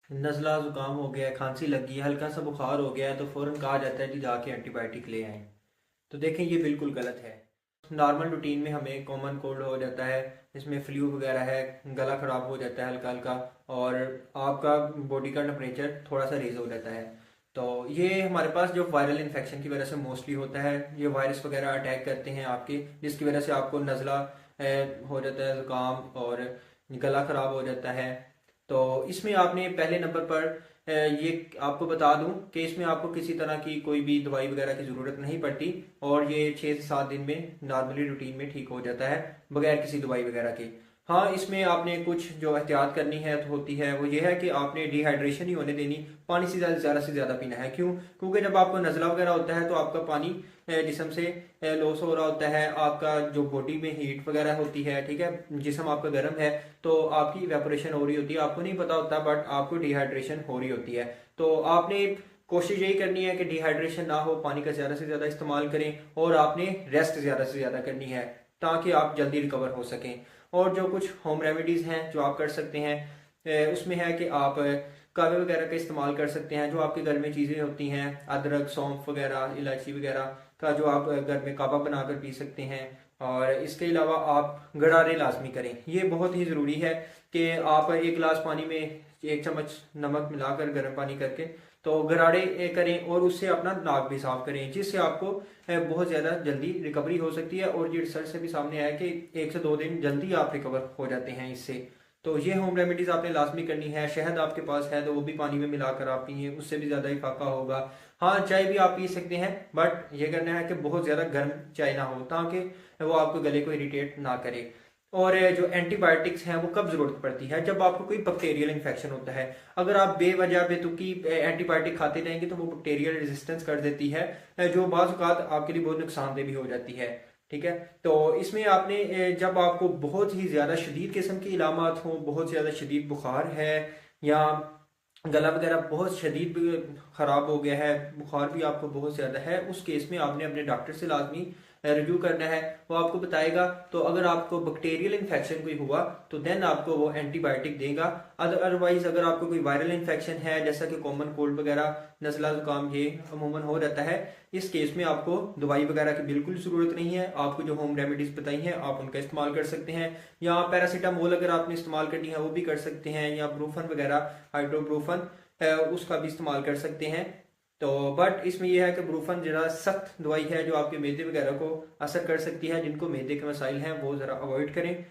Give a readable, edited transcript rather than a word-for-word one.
नज़ला ज़ुकाम हो गया है, खांसी लगी है, हल्का सा बुखार हो गया है तो फ़ौरन कहा जाता है कि जाके एंटीबायोटिक ले आएं। तो देखें ये बिल्कुल गलत है। नॉर्मल रूटीन में हमें कॉमन कोल्ड हो जाता है, इसमें फ्लू वगैरह है, गला ख़राब हो जाता है हल्का हल्का, और आपका बॉडी का टेम्परेचर थोड़ा सा रेज हो जाता है। तो ये हमारे पास जो वायरल इन्फेक्शन की वजह से मोस्टली होता है, ये वायरस वगैरह अटैक करते हैं आपके, जिसकी वजह से आपको नज़ला हो जाता है, ज़ुकाम और गला ख़राब हो जाता है। तो इसमें आपने पहले नंबर पर ये आपको बता दूं कि इसमें आपको किसी तरह की कोई भी दवाई वगैरह की ज़रूरत नहीं पड़ती, और ये 6 से 7 दिन में नॉर्मली रूटीन में ठीक हो जाता है बगैर किसी दवाई वगैरह के। हाँ, इसमें आपने कुछ जो एहतियात करनी है तो होती है वो ये है कि आपने डिहाइड्रेशन नहीं होने देनी, पानी से ज़्यादा पीना है। क्यों? क्योंकि जब आपको नज़ला वगैरह होता है तो आपका पानी जिस्म से लॉस हो रहा होता है, आपका जो बॉडी में हीट वगैरह होती है, ठीक है, जिस्म आपका गर्म है, तो आपकी इवेपोरेशन हो रही होती है, आपको नहीं पता होता, बट आपको डिहाइड्रेशन हो रही होती है। तो आपने कोशिश यही करनी है कि डिहाइड्रेशन ना हो, पानी का ज़्यादा से ज़्यादा इस्तेमाल करें, और आपने रेस्ट ज़्यादा से ज़्यादा करनी है ताकि आप जल्दी रिकवर हो सकें। और जो कुछ होम रेमेडीज़ हैं जो आप कर सकते हैं, उसमें है कि आप कावे वगैरह का इस्तेमाल कर सकते हैं। जो आपके घर में चीज़ें होती हैं, अदरक, सौंफ वगैरह, इलायची वगैरह का जो आप घर में कावा बनाकर पी सकते हैं। और इसके अलावा आप गरारे लाजमी करें, ये बहुत ही ज़रूरी है कि आप 1 गिलास पानी में 1 चम्मच नमक मिलाकर गर्म पानी करके तो गरारे करें, और उससे अपना नाक भी साफ करें, जिससे आपको बहुत ज़्यादा जल्दी रिकवरी हो सकती है। और ये रिसर्च से भी सामने आया कि 1 से 2 दिन जल्दी आप रिकवर हो जाते हैं इससे। तो ये होम रेमेडीज़ आपने लाजमी करनी है। शहद आपके पास है तो वो भी पानी में मिलाकर आप पिए, उससे भी ज़्यादा इफाका होगा। हाँ, चाय भी आप पी सकते हैं, बट ये करना है कि बहुत ज़्यादा गर्म चाय ना हो, ताकि वो आपको गले को इरिटेट ना करे। और जो एंटीबायोटिक्स हैं वो कब ज़रूरत पड़ती है? जब आपको कोई बैक्टीरियल इन्फेक्शन होता है। अगर आप बेवजह बेतुकी एंटीबायोटिक खाते रहेंगे तो वो बैक्टीरियल रेजिस्टेंस कर देती है, जो बाज़ औक़ात आपके लिए बहुत नुकसानदेह भी हो जाती है। ठीक है, तो इसमें आपने जब आपको बहुत ही ज़्यादा शदीद किस्म की इलामात हों, बहुत ज़्यादा शदीद बुखार है, या गला वगैरह बहुत शदीद ख़राब हो गया है, बुखार भी आपको बहुत ज़्यादा है, उस केस में आपने अपने डॉक्टर से लाजमी रिव्यू करना है। वो आपको बताएगा। तो अगर आपको बैक्टीरियल इन्फेक्शन कोई हुआ तो देन आपको वो एंटीबायोटिक देगा। अदरवाइज अगर आपको कोई वायरल इन्फेक्शन है, जैसा कि कॉमन कोल्ड वगैरह, नज़ला ज़ुकाम, ये अमूमन हो जाता है, इस केस में आपको दवाई वगैरह की बिल्कुल ज़रूरत नहीं है। आपको जो होम रेमेडीज़ बताई हैं आप उनका इस्तेमाल कर सकते हैं, या पैरासीटामोल अगर आपने इस्तेमाल करनी है वो भी कर सकते हैं, या ब्रूफन वगैरह, हाइड्रोब्रूफन, उसका भी इस्तेमाल कर सकते हैं। तो बट इसमें यह है कि ब्रूफन जरा सख्त दवाई है जो आपके मैदे वगैरह को असर कर सकती है। जिनको मैदे के मसाइल हैं वो ज़रा अवॉइड करें।